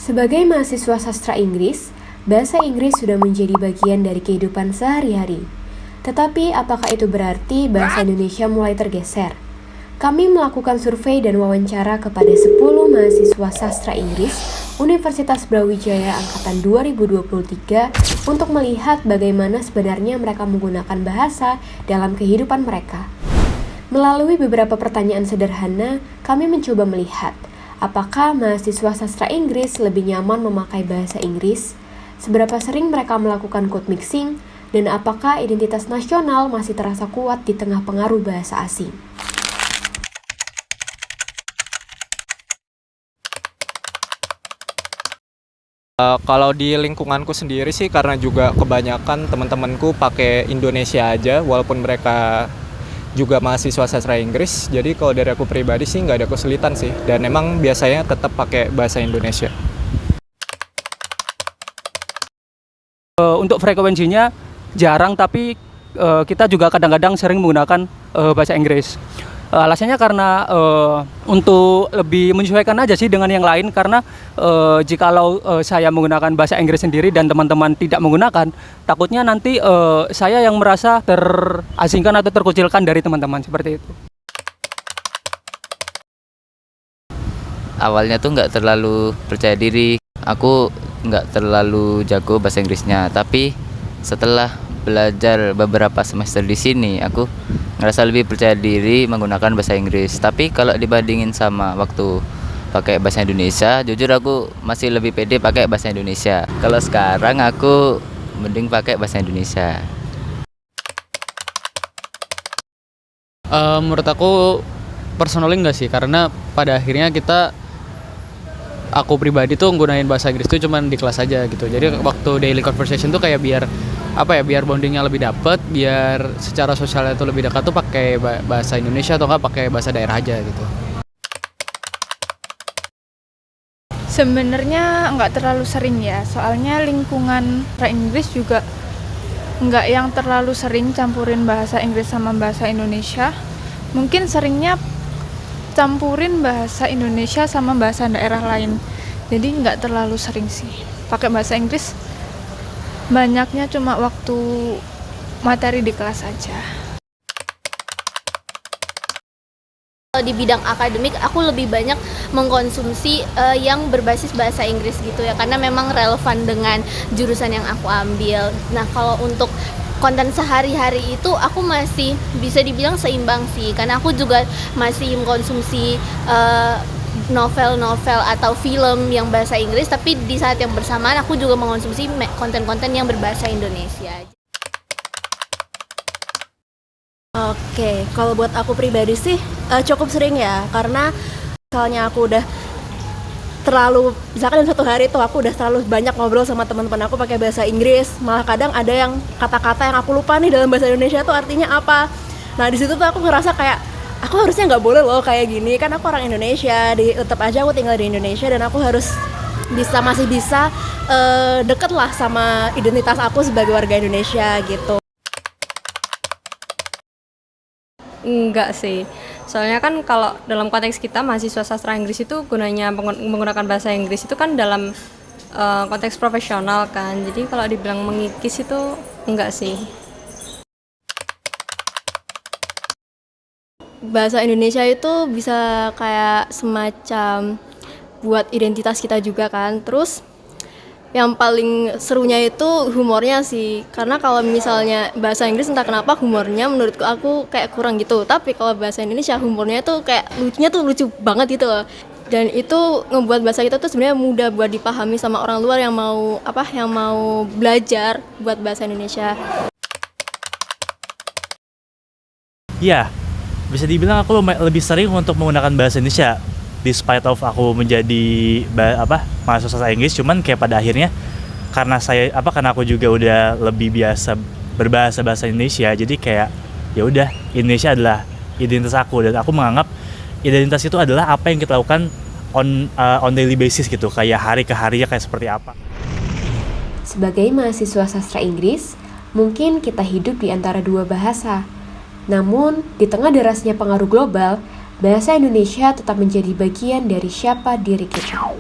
Sebagai mahasiswa sastra Inggris, bahasa Inggris sudah menjadi bagian dari kehidupan sehari-hari. Tetapi apakah itu berarti bahasa Indonesia mulai tergeser? Kami melakukan survei dan wawancara kepada 10 mahasiswa sastra Inggris Universitas Brawijaya Angkatan 2023 untuk melihat bagaimana sebenarnya mereka menggunakan bahasa dalam kehidupan mereka. Melalui beberapa pertanyaan sederhana, kami mencoba melihat apakah mahasiswa sastra Inggris lebih nyaman memakai bahasa Inggris, seberapa sering mereka melakukan code mixing, dan apakah identitas nasional masih terasa kuat di tengah pengaruh bahasa asing. Kalau di lingkunganku sendiri sih karena juga kebanyakan teman-temanku pakai Indonesia aja walaupun mereka juga mahasiswa sastra Inggris. Jadi kalau dari aku pribadi sih nggak ada kesulitan sih dan emang biasanya tetap pakai bahasa Indonesia. Untuk frekuensinya jarang tapi kita juga kadang-kadang sering menggunakan bahasa Inggris. Alasannya karena untuk lebih menyesuaikan aja sih dengan yang lain karena jikalau saya menggunakan bahasa Inggris sendiri dan teman-teman tidak menggunakan, takutnya nanti saya yang merasa terasingkan atau terkucilkan dari teman-teman seperti itu. Awalnya tuh nggak terlalu percaya diri, aku nggak terlalu jago bahasa Inggrisnya, tapi setelah belajar beberapa semester di sini, aku ngerasa lebih percaya diri menggunakan bahasa Inggris. Tapi kalau dibandingin sama waktu pakai bahasa Indonesia, jujur aku masih lebih pede pakai bahasa Indonesia. Kalau sekarang aku mending pakai bahasa Indonesia. Menurut aku personally enggak sih, karena pada akhirnya aku pribadi tuh nggunain bahasa Inggris tuh cuman di kelas aja gitu. Jadi waktu daily conversation tuh kayak biar bondingnya lebih dapet, biar secara sosialnya tuh lebih dekat tuh pakai bahasa Indonesia atau enggak pakai bahasa daerah aja gitu. Sebenarnya nggak terlalu sering ya, soalnya lingkungan Inggris juga nggak yang terlalu sering campurin bahasa Inggris sama bahasa Indonesia. Mungkin seringnya campurin bahasa Indonesia sama bahasa daerah lain, jadi nggak terlalu sering sih pakai bahasa Inggris. Banyaknya cuma waktu materi di kelas aja. Kalau di bidang akademik aku lebih banyak mengkonsumsi yang berbasis bahasa Inggris gitu ya, karena memang relevan dengan jurusan yang aku ambil. Nah kalau untuk konten sehari-hari itu aku masih bisa dibilang seimbang sih, karena aku juga masih mengkonsumsi novel-novel atau film yang bahasa Inggris, tapi di saat yang bersamaan aku juga mengkonsumsi konten-konten yang berbahasa Indonesia. Oke, kalau buat aku pribadi sih cukup sering ya, karena misalnya aku udah misalkan dalam satu hari tuh aku udah terlalu banyak ngobrol sama teman-teman aku pakai bahasa Inggris, malah kadang ada yang kata-kata yang aku lupa nih dalam bahasa Indonesia tuh artinya apa. Nah di situ tuh aku ngerasa kayak aku harusnya nggak boleh loh kayak gini, kan aku orang Indonesia, tetap aja aku tinggal di Indonesia dan aku harus masih bisa deket lah sama identitas aku sebagai warga Indonesia gitu. Enggak sih, soalnya kan kalau dalam konteks kita mahasiswa sastra Inggris itu gunanya menggunakan bahasa Inggris itu kan dalam konteks profesional kan, jadi kalau dibilang mengikis itu enggak sih. Bahasa Indonesia itu bisa kayak semacam buat identitas kita juga kan. Terus yang paling serunya itu humornya sih, karena kalau misalnya bahasa Inggris entah kenapa humornya menurutku aku kayak kurang gitu, tapi kalau bahasa Indonesia humornya tuh kayak lucu banget gitu loh. Dan itu ngebuat bahasa kita tuh sebenarnya mudah buat dipahami sama orang luar yang mau belajar buat bahasa Indonesia. Iya, bisa dibilang aku lebih sering untuk menggunakan bahasa Indonesia despite of aku menjadi mahasiswa sastra Inggris. Cuman kayak pada akhirnya karena aku juga udah lebih biasa berbahasa Indonesia, jadi kayak ya udah, Indonesia adalah identitas aku dan aku menganggap identitas itu adalah apa yang kita lakukan on daily basis gitu, kayak hari ke harinya kayak seperti apa. Sebagai mahasiswa sastra Inggris, mungkin kita hidup di antara dua bahasa. Namun, di tengah derasnya pengaruh global, bahasa Indonesia tetap menjadi bagian dari siapa diri kita.